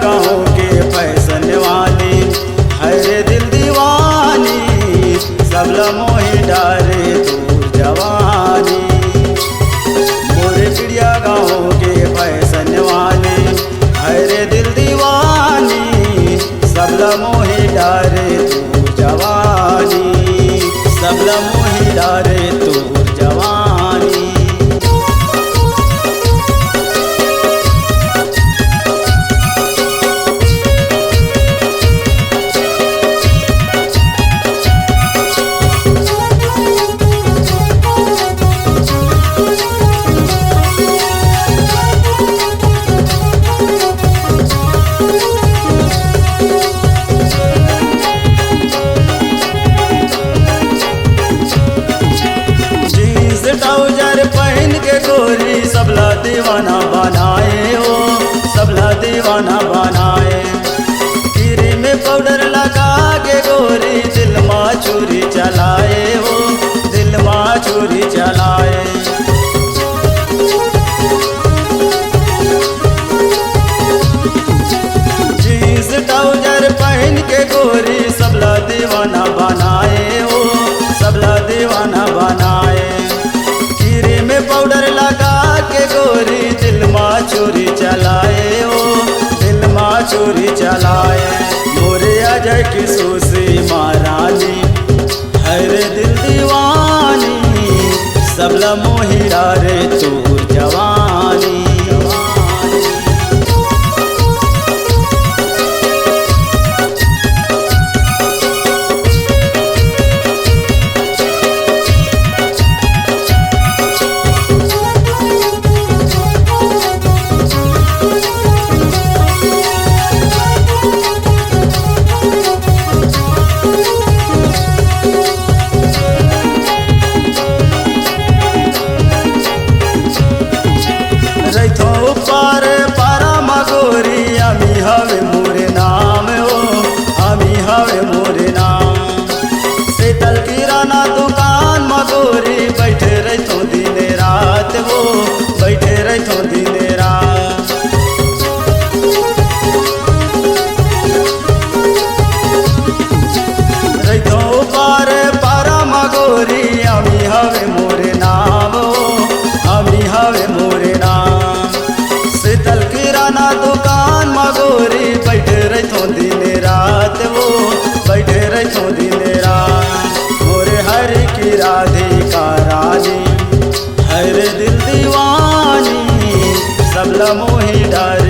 गाँव के फैशन वाली हरे दिल दीवानी सब मोही डारे दूर जवानी। मोरे चिड़िया गाँव के फैशन वाली हरे दिल दीवानी सब मोही डारे दूर जवानी। सब मोही डारे दूर जवानी। ट्राउजर पहन के गोरी सबला दीवाना बनाए हो, सबला दीवाना बनाए। कीरी में पाउडर लगा के गोरी दिल माँ छुरी चलाए हो, दिल माँ छुरी चलाए। जीन्स ट्राउजर पहन के गोरी सबला दीवाना बनाए हो, सबला दीवाना बनाए। पाउडर लगा के गोरी दिल माँ चोरी चलाए हो, दिल माँ चोरी चलाए। मोरे अजय की सुसी महारानी हरे दिल दीवानी सबला मोही डारे तूर जवानी। आमी हवे मोरे नाम हो, आमी हवे मोरे नाम। शीतल किराना दुकान मगोरी बैठे रहतो दिन रात वो, बैठे रहतो दिन रात। रहतो पार पारा मगोरी आमी हवे मोरे नाम हो, आमी हवे मोरे नाम। शीतल किराना दुकान मगोरी बैठे रहतो दिन रात वो, बैठे रहतो दिन रात। मोरे हरि की राधिका रानी हरे दिल दीवानी सबला मोही डारे